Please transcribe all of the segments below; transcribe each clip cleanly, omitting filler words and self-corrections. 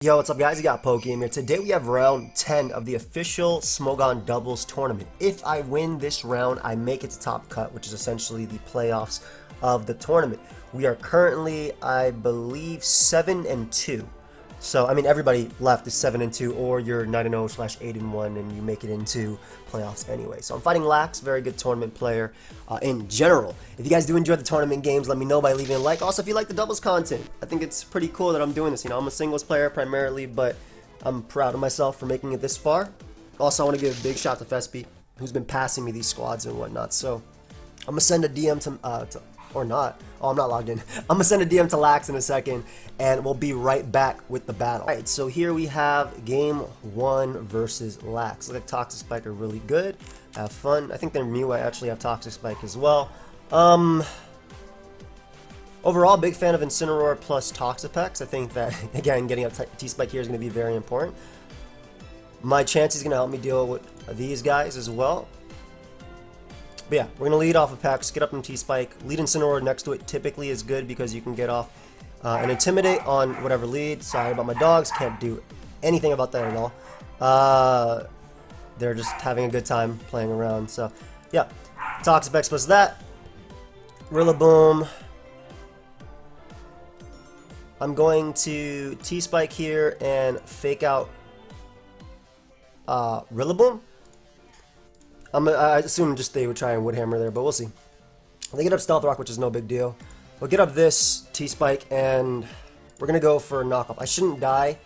Yo, what's up guys? You got pokeaimMD here. Today we have round 10 of the official Smogon Doubles Tournament. If I win this round, I make it to top cut, which is essentially the playoffs of the tournament. We are currently, I believe, 7-2. So, I mean, everybody left is 7-2, or you're 9-0/8-1, and you make it into playoffs anyway. So I'm fighting Lax, very good tournament player in general. If you guys do enjoy the tournament games, let me know by leaving a like. Also, if you like the doubles content, I think it's pretty cool that I'm doing this. You know, I'm a singles player primarily, but I'm proud of myself for making it this far. Also, I want to give a big shout to Fespy, who's been passing me these squads and whatnot. So I'm gonna send a DM to or not. Oh, I'm not logged in. I'm gonna send a DM to Lax in a second, and we'll be right back with the battle. Alright, so here we have game 1 versus Lax. Look like Toxic Spike are really good. Have fun. I think they're Mew. I actually have Toxic Spike as well. Overall, big fan of Incineroar plus Toxapex. I think that, again, getting up T-Spike here is going to be very important. My chance is going to help me deal with these guys as well. But yeah, we're going to lead off of Pex, get up in T-Spike. Lead Incineroar next to it typically is good because you can get off and Intimidate on whatever lead. Sorry about my dogs, can't do anything about that at all. They're just having a good time playing around. So yeah, Toxapex plus that. Rillaboom. I'm going to T-Spike here and fake out Rillaboom. I assume just they would try and Woodhammer there, but we'll see. They get up Stealth Rock, which is no big deal. We'll get up this T-Spike, and we're going to go for a knockoff. I shouldn't die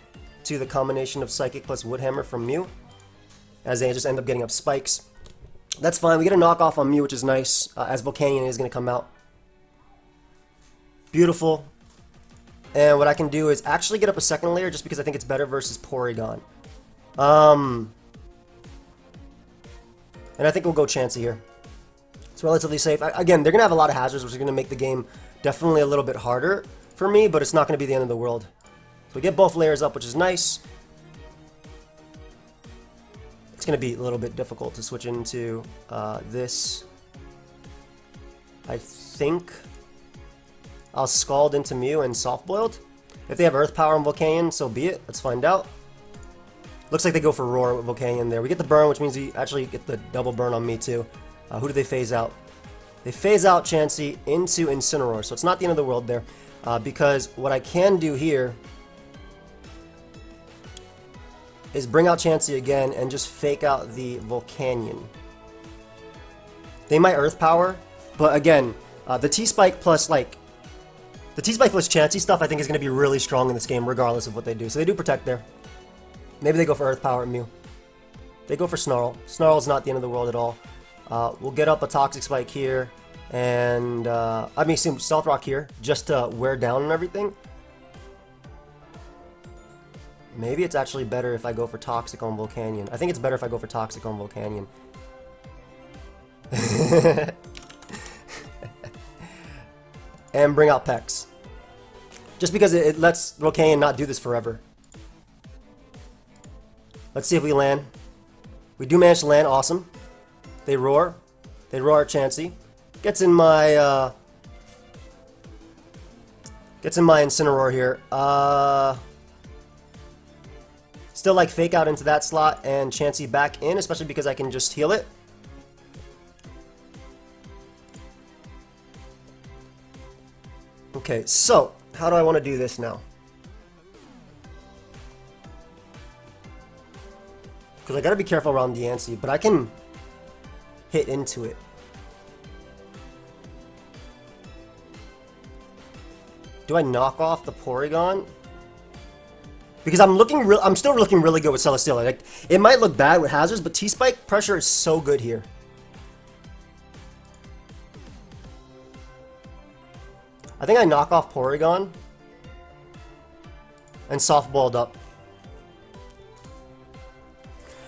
to the combination of Psychic plus Woodhammer from Mew, as they just end up getting up Spikes. That's fine. We get a knockoff on Mew, which is nice, as Volcanion is going to come out. Beautiful. And what I can do is actually get up a second layer, just because I think it's better versus Porygon. And I think we'll go Chansey here. It's relatively safe. Again, they're going to have a lot of hazards, which is going to make the game definitely a little bit harder for me, but it's not going to be the end of the world. So we get both layers up, which is nice. It's going to be a little bit difficult to switch into this. I think I'll Scald into Mew and Soft Boiled. If they have Earth Power and Volcanion, so be it. Let's find out. Looks like they go for Roar with Volcanion there. We get the burn, which means we actually get the double burn on me too. Who do they phase out? They phase out Chansey into Incineroar, so it's not the end of the world there. Because what I can do here is bring out Chansey again and just fake out the Volcanion. They might Earth Power, but again, the T-Spike plus the T-Spike plus Chansey stuff I think is going to be really strong in this game regardless of what they do. So they do Protect there. Maybe they go for Earth Power at Mew. They go for Snarl. Snarl's not the end of the world at all. We'll get up a Toxic Spike here, and I mean, Stealth Rock here, just to wear down and everything. Maybe it's actually better if I go for Toxic on Volcanion. I think it's better if I go for Toxic on Volcanion. And bring out Pex. Just because it lets Volcanion not do this forever. Let's see if we land. We do manage to land, awesome. They roar. They roar at Chansey. Gets in my Incineroar here. Still like fake out into that slot and Chansey back in, especially because I can just heal it. Okay, so how do I want to do this now? Because I gotta be careful around Diancie, but I can hit into it. Do I knock off the Porygon? Because I'm still looking really good with Celesteela. Like, it might look bad with hazards, but T-Spike pressure is so good here. I think I knock off Porygon and Soft Boiled up.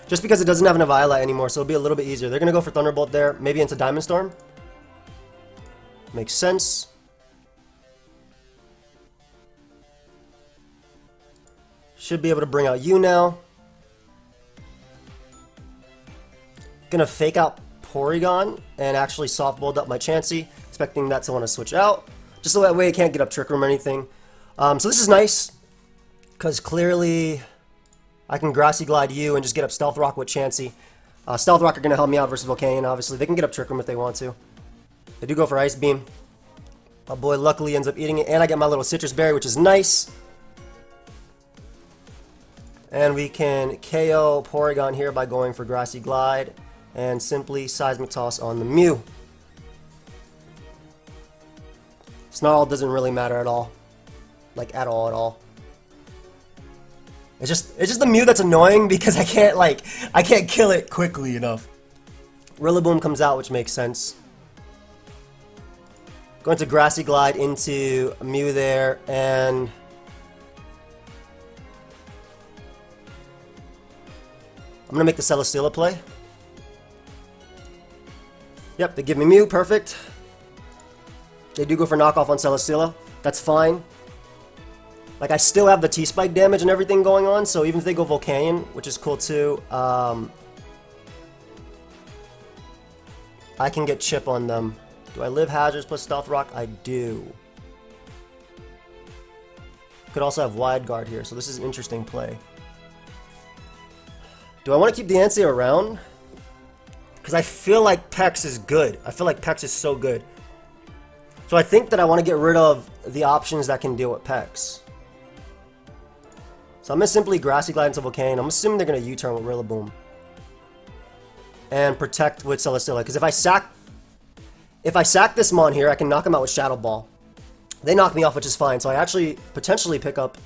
Just because it doesn't have an Violet anymore, so it'll be a little bit easier. They're going to go for Thunderbolt there, maybe into Diamond Storm. Makes sense. Should be able to bring out you now. Gonna fake out Porygon and actually Soft Boiled up my Chansey, expecting that to want to switch out. Just so that way it can't get up Trick Room or anything. So this is nice. Because clearly I can Grassy Glide you and just get up Stealth Rock with Chansey. Stealth Rock are going to help me out versus Volcanion, obviously. They can get up Trick Room if they want to. They do go for Ice Beam. My boy luckily ends up eating it, and I get my little Citrus Berry, which is nice. And we can KO Porygon here by going for Grassy Glide and simply Seismic Toss on the Mew. Snarl doesn't really matter at all. Like, at all. It's just the Mew that's annoying because I can't kill it quickly enough. Rillaboom comes out, which makes sense. Going to Grassy Glide into Mew there, and I'm going to make the Celesteela play. Yep, they give me Mew, perfect. They do go for knockoff on Celesteela. That's fine. Like, I still have the T-Spike damage and everything going on, so even if they go Volcanion, which is cool too, I can get Chip on them. Do I live Hazards plus Stealth Rock? I do. Could also have Wide Guard here, so this is an interesting play. Do I want to keep Diancie around? Because I feel like Pex is good. I feel like Pex is so good. So I think that I want to get rid of the options that can deal with Pex. So I'm going to simply Grassy Glide into Volcanion. I'm assuming they're going to U-turn with Rillaboom. And protect with Celesteela. Because if I sack this Mon here, I can knock him out with Shadow Ball. They knock me off, which is fine. So I actually potentially pick up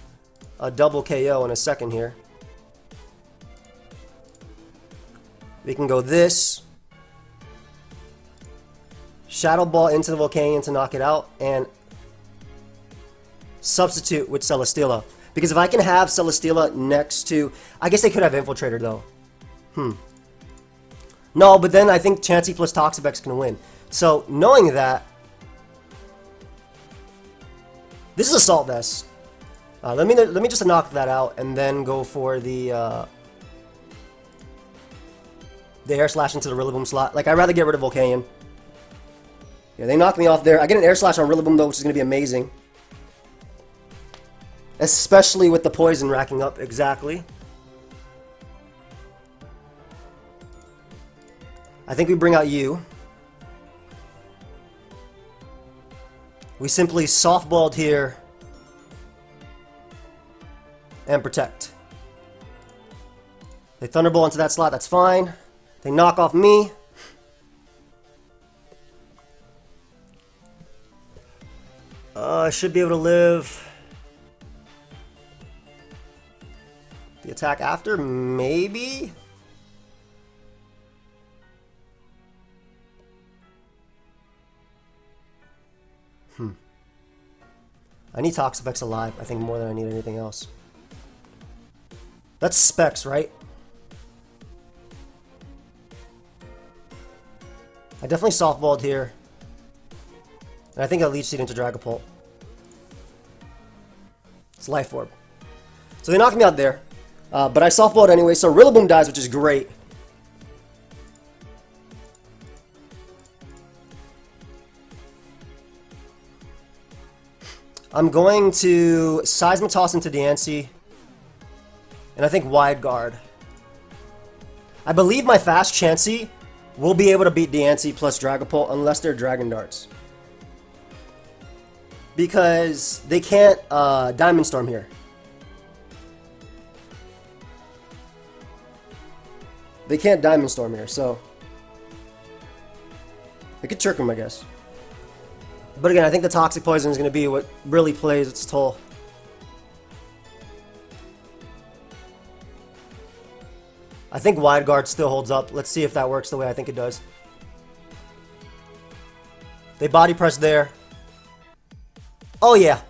a double KO in a second here. We can go this. Shadow Ball into the Volcanion to knock it out. And substitute with Celesteela. Because if I can have Celesteela next to... I guess they could have Infiltrator, though. No, but then I think Chansey plus Toxapex can win. So, knowing that... This is Assault Vest. Let me just knock that out and then go for the Air Slash into the Rillaboom slot. Like, I'd rather get rid of Volcanion. Yeah, they knock me off there. I get an Air Slash on Rillaboom, though, which is going to be amazing. Especially with the poison racking up, exactly. I think we bring out you. We simply softballed here. And protect. They Thunderbolt into that slot, that's fine. They knock off me. I should be able to live... The attack after? Maybe? I need Toxapex alive, I think, more than I need anything else. That's Specs, right? I definitely softballed here. And I think I Leech Seed into Dragapult. It's Life Orb. So they knocked me out there. But I softballed anyway, so Rillaboom dies, which is great. I'm going to Seismic Toss into Diancie. And I think Wide Guard. I believe my fast Chansey will be able to beat Diancie plus Dragapult unless they're Dragon Darts. Because they can't Diamond Storm here. They can't Diamond Storm here, so... They could Trick him, I guess. But again, I think the Toxic Poison is going to be what really plays its toll. I think Wide Guard still holds up. Let's see if that works the way I think it does. They Body Press there. Oh yeah.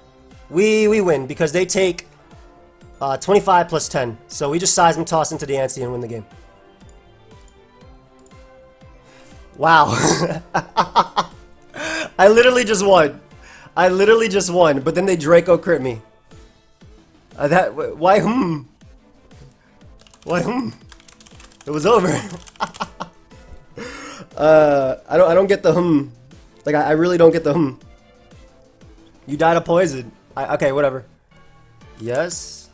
We win because they take 25 plus 10. So we just Seismic Toss into Diancie and win the game. Wow. I literally just won. But then they Draco crit me. Why It was over. I don't get the Like I really don't get the You died of poison. Okay, whatever. Yes.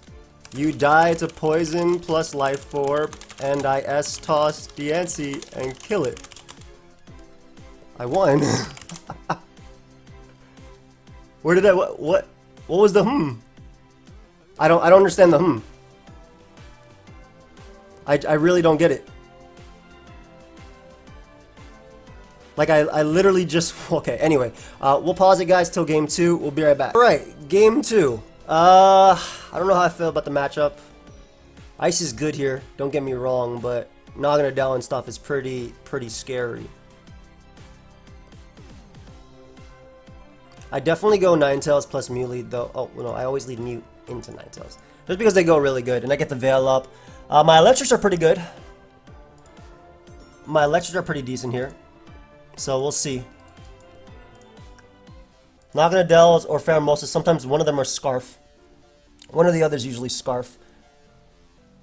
You die to poison plus life orb, and I S-toss Diancie and kill it. I won. Where did I, what was the I don't understand the I really don't get it. Like I literally just, okay, anyway, we'll pause it guys till game 2. We'll be right back. All right, game 2. I don't know how I feel about the matchup. Ice is good here, don't get me wrong, but Naganadel and stuff is pretty scary. I definitely go Ninetales plus Mew lead though. Oh, no, I always lead Mew into Ninetales. Just because they go really good, and I get the Veil up. My Electrics are pretty good. My Electrics are pretty decent here. So we'll see. Naganadels or Pheromosa, sometimes one of them are Scarf. One of the others usually Scarf.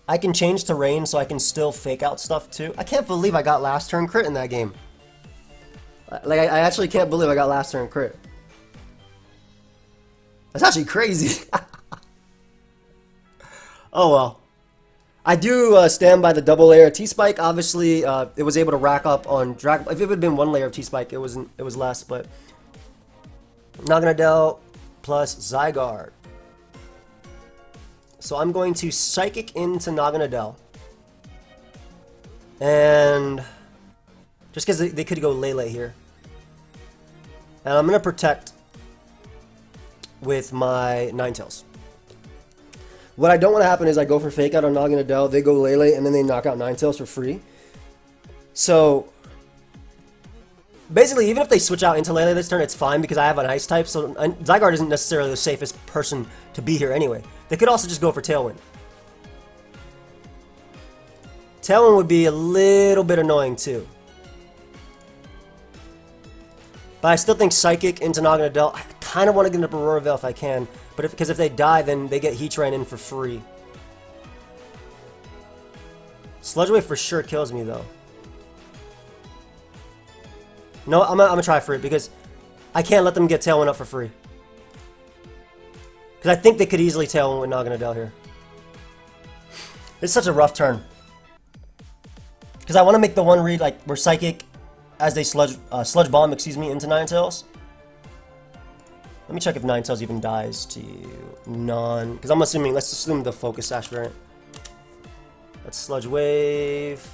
I can change to Rain so I can still fake out stuff too. I can't believe I got last turn crit in that game. Like, I actually can't believe I got last turn crit. That's actually crazy. Oh well. I do stand by the double layer of T-Spike. Obviously, it was able to rack up on Dragon. If it had been one layer of T-Spike, it was less. But Naganadel plus Zygarde. So I'm going to Psychic into Naganadel, and just because they could go Lele here, and I'm gonna protect with my Ninetales. What I don't want to happen is I go for Fake Out on Naganadel, they go Lele, and then they knock out Ninetales for free. So basically, even if they switch out into Lele this turn, it's fine because I have an Ice type, so Zygarde isn't necessarily the safest person to be here anyway. They could also just go for Tailwind. Tailwind would be a little bit annoying too. But I still think Psychic into Naganadel. I kind of want to get into Aurora Veil if I can, but because if they die, then they get Heatran in for free. Sludge Wave for sure kills me though. No, I'm gonna try for it because I can't let them get Tailwind up for free. Because I think they could easily Tailwind with Naganadel here. It's such a rough turn. Because I want to make the one read like where Psychic as they Sludge Bomb, excuse me, into Ninetales. Let me check if Ninetales even dies to none. Because I'm assuming, let's assume the Focus Sash variant. That's Sludge Wave.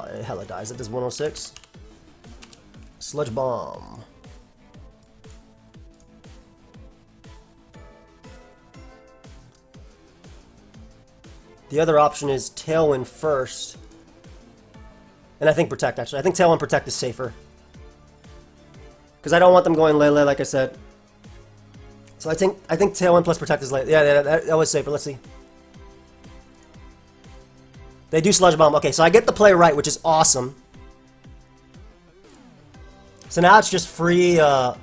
It hella dies. That does 106. Sludge Bomb. The other option is Tailwind first. And I think Protect, actually. I think Tailwind Protect is safer. Because I don't want them going Lele, like I said. So I think Tailwind plus Protect is Lele. Yeah, that was safer. Let's see. They do Sludge Bomb. Okay, so I get the play right, which is awesome. So now it's just free... I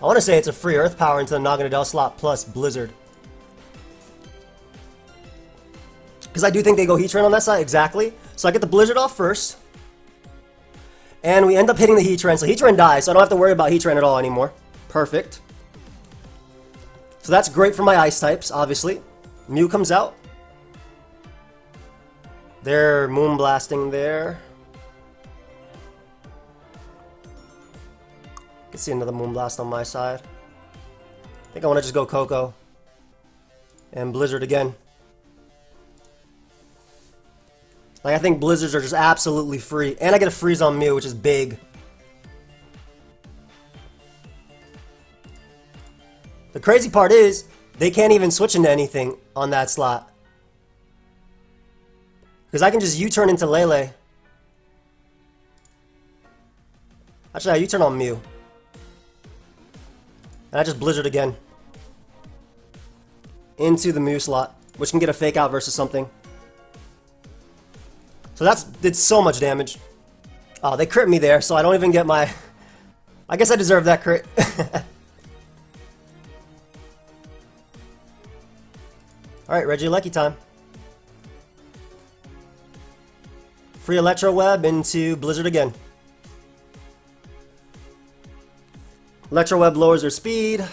want to say it's a free Earth Power into the Naganadel slot plus Blizzard. Because I do think they go Heatran on that side, exactly. So I get the Blizzard off first. And we end up hitting the Heatran, so Heatran dies, so I don't have to worry about Heatran at all anymore. Perfect. So that's great for my Ice types, obviously. Mew comes out. They're Moonblasting there. You can see another Moonblast on my side. I think I want to just go Coco. And Blizzard again. Like, I think Blizzards are just absolutely free. And I get a freeze on Mew, which is big. The crazy part is, they can't even switch into anything on that slot. Because I can just U-turn into Lele. Actually, I U-turn on Mew. And I just Blizzard again. Into the Mew slot, which can get a Fake Out versus something. So that's did so much damage. Oh, they crit me there, so I don't even get my... I guess I deserve that crit. Alright, Regieleki time. Free Electro Web into Blizzard again. Electro Web lowers their speed.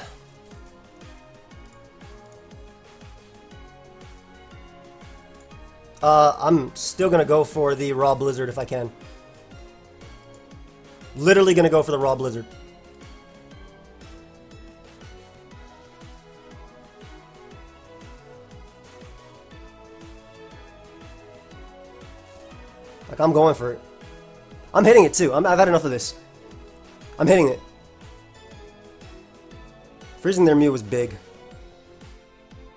I'm still gonna go for the Raw Blizzard if I can. Literally gonna go for the Raw Blizzard. Like, I'm going for it. I'm hitting it too. I've had enough of this. I'm hitting it. Freezing their Mew was big.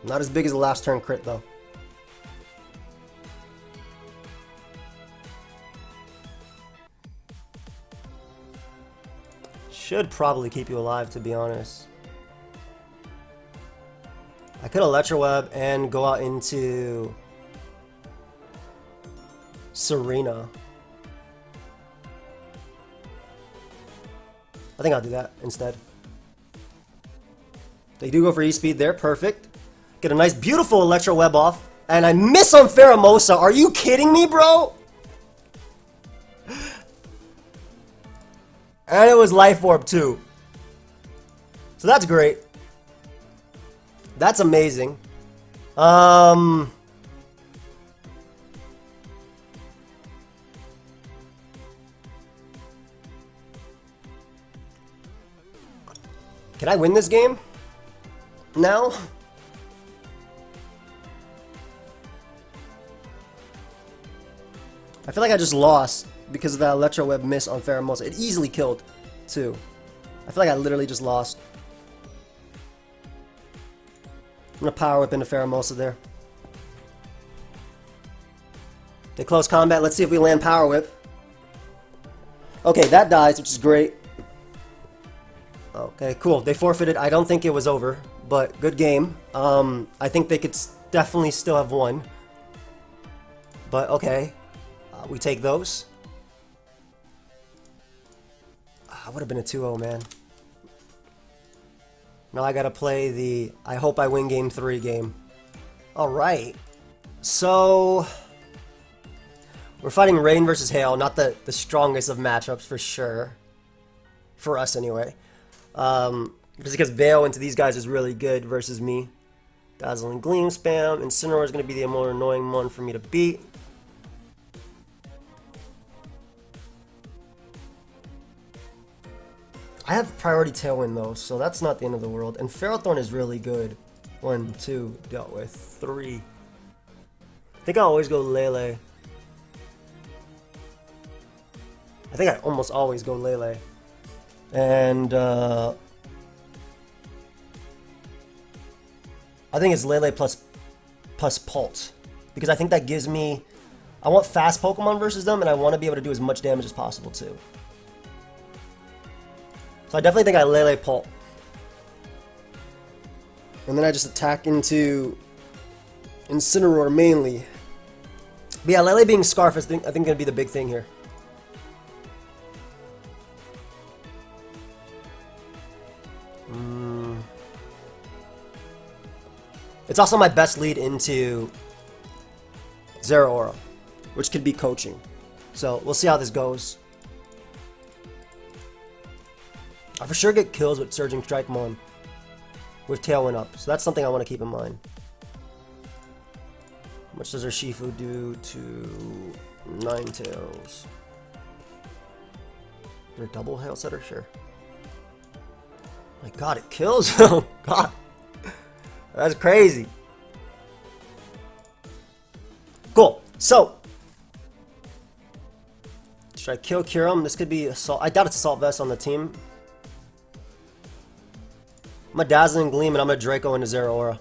Not as big as the last turn crit though. Should probably keep you alive, to be honest. I could Electro Web and go out into Serena. I think I'll do that instead. They do go for E-Speed there, perfect. Get a nice, beautiful Electro Web off. And I miss on Pheromosa. Are you kidding me, bro? And it was Life Orb too. So that's great. That's amazing. Can I win this game? Now? I feel like I just lost because of that Electro Web miss on Pheromosa. It easily killed, too. I feel like I literally just lost. I'm gonna Power Whip into Pheromosa there. They close combat. Let's see if we land Power Whip. Okay, that dies, which is great. Okay, cool. They forfeited. I don't think it was over, but good game. I think they could definitely still have won. But okay, we take those. Would have been a 2-0, man. Now I gotta play the I hope I win game 3 game. Alright. So we're fighting Rain versus Hail, not the strongest of matchups for sure. For us anyway. Just because Veil into these guys is really good versus me. Dazzling Gleam spam. Incineroar is gonna be the more annoying one for me to beat. I have priority Tailwind though, so that's not the end of the world. And Ferrothorn is really good. 1, 2, dealt with. 3. I think I always go Lele. I think I almost always go Lele. And I think it's Lele plus Pulse. Because I think that gives me... I want fast Pokemon versus them, and I want to be able to do as much damage as possible too. So I definitely think I Lele Pulp. And then I just attack into Incineroar mainly. But yeah, Lele being Scarf is I think going to be the big thing here. It's also my best lead into Zeraora, which could be coaching. So we'll see how this goes. I for sure get kills with Surging Strike Mon with Tailwind up, so that's something I want to keep in mind. How much does our Shifu do to Ninetales? Is there a double Hail Setter? Sure. My god, it kills! Oh god! That's crazy! Cool, so should I kill Kyurem? This could be Assault. I doubt it's Assault Vest on the team. I'm a Dazzling Gleam and I'm a Draco into Zeraora.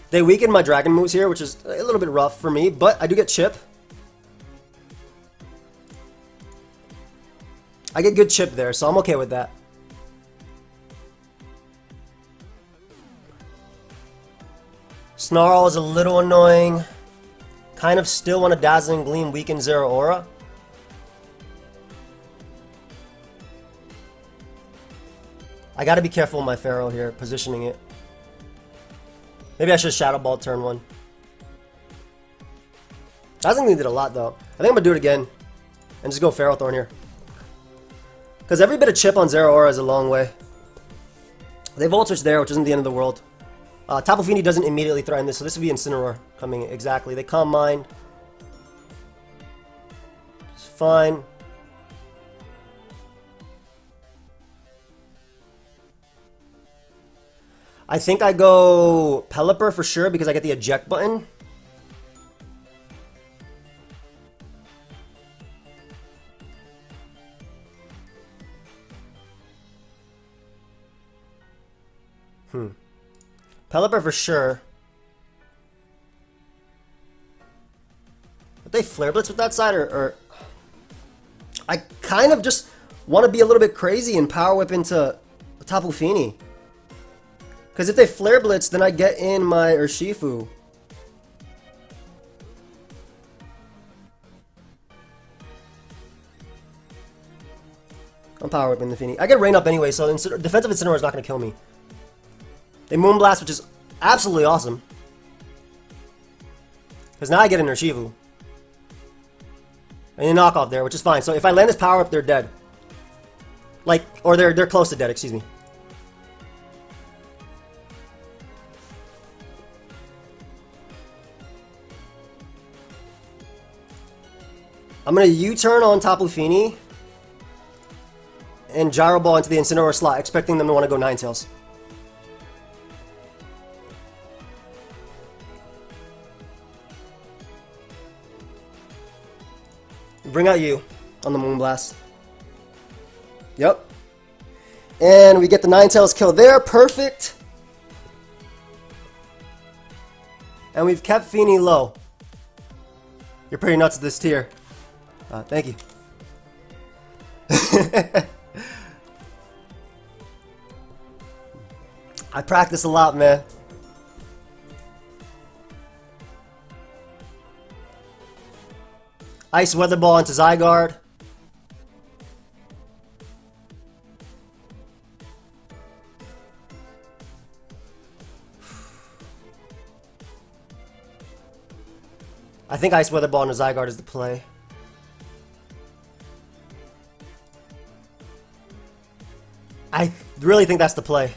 They weakened my Dragon moves here, which is a little bit rough for me, but I do get Chip. I get good Chip there, so I'm okay with that. Snarl is a little annoying. Kind of still want a Dazzling Gleam weaken Zeraora. I gotta be careful with my Pharaoh here, positioning it. Maybe I should Shadow Ball turn 1. Dazzling Gleam did a lot though. I think I'm gonna do it again. and just go Ferrothorn here. Because every bit of chip on Zero Aura is a long way. They Volt Switch there, which isn't the end of the world. Tapu Fini doesn't immediately threaten this, so this would be Incineroar coming exactly. They Calm Mind. It's fine. I think I go Pelipper for sure because I get the eject button. Pelipper for sure. But they Flare Blitz with that side or... I kind of just want to be a little bit crazy and Power Whip into Tapu Fini. Because if they Flare Blitz, then I get in my Urshifu. I'm Power Whipping the Fini. I get Rain Up anyway, so defensive Incineroar is not going to kill me. They Moonblast, which is absolutely awesome. Because now I get an Urshifu. And a knockoff there, which is fine. So if I land this Power Up, they're dead. Like, or they're close to dead, excuse me. I'm going to U-turn on Tapu Fini. And Gyro Ball into the Incineroar slot, expecting them to want to go Ninetales. Bring out you on the Moonblast. Yep. And we get the Ninetales kill there. Perfect. And we've kept Fini low. You're pretty nuts at this tier. Thank you. I practice a lot, man. Ice Weather Ball into Zygarde. I think Ice Weather Ball into Zygarde is the play. I really think that's the play.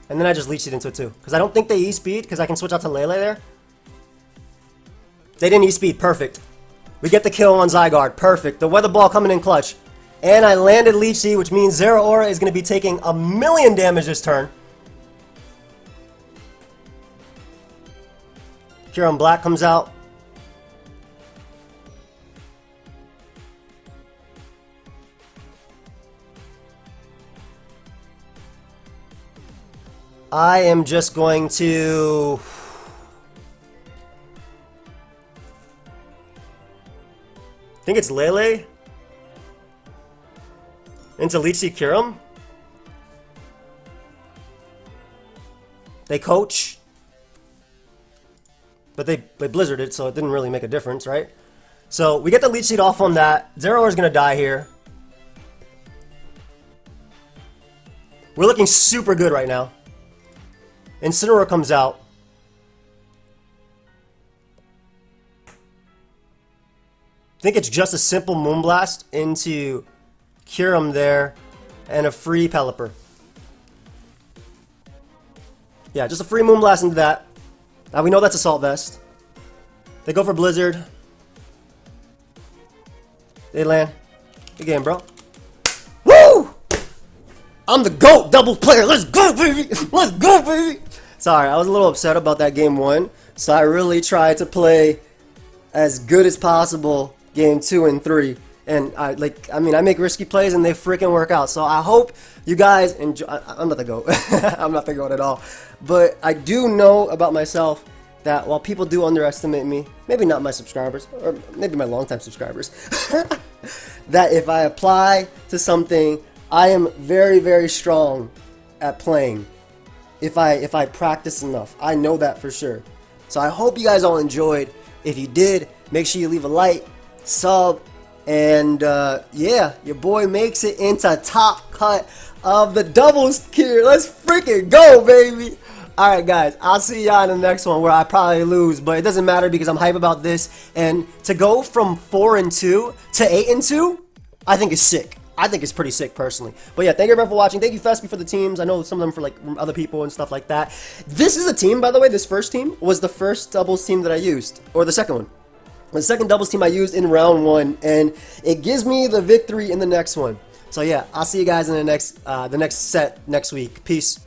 And then I just leech it into it too. Because I don't think they E-Speed, because I can switch out to Lele there. They didn't E-Speed. Perfect. We get the kill on Zygarde. Perfect. The Weather Ball coming in clutch. And I landed Leech Seed, which means Zero Aura is going to be taking 1,000,000 damage this turn. Kyurem Black comes out. I am just going to... I think it's Lele into Leech Seed Kyurem. They coach. But they blizzarded, so it didn't really make a difference, right? So we get the Leech Seed off on that. Zero Aura is going to die here. We're looking super good right now. Incineroar comes out. I think it's just a simple Moonblast into Kyurem there and a free Pelipper. Yeah, just a free Moonblast into that. Now we know that's Assault Vest. They go for Blizzard. They land. Good game, bro. Woo! I'm the GOAT double player. Let's go, baby! Let's go, baby! Sorry, I was a little upset about that game 1. So I really tried to play as good as possible game 2 and 3. And I make risky plays and they freaking work out. So I hope you guys enjoy. I'm not the GOAT. I'm not the GOAT at all. But I do know about myself that while people do underestimate me, maybe not my subscribers, or maybe my longtime subscribers, that if I apply to something, I am very, very strong at playing. If I practice enough. I know that for sure. So I hope you guys all enjoyed. If you did, make sure you leave a like, sub, and yeah, your boy makes it into top cut of the doubles tier. Let's freaking go, baby. Alright guys, I'll see y'all in the next one where I probably lose, but it doesn't matter because I'm hype about this. And to go from 4-2 to 8-2, I think is sick. I think it's pretty sick personally. But yeah, thank you everyone for watching. Thank you Fespy for the teams. I know some of them for like other people and stuff like that. This is a team, by the way, this first team was the first doubles team that I used. Or the second one. The second doubles team I used in round 1, and it gives me the victory in the next one. So yeah, I'll see you guys in the next set next week. Peace.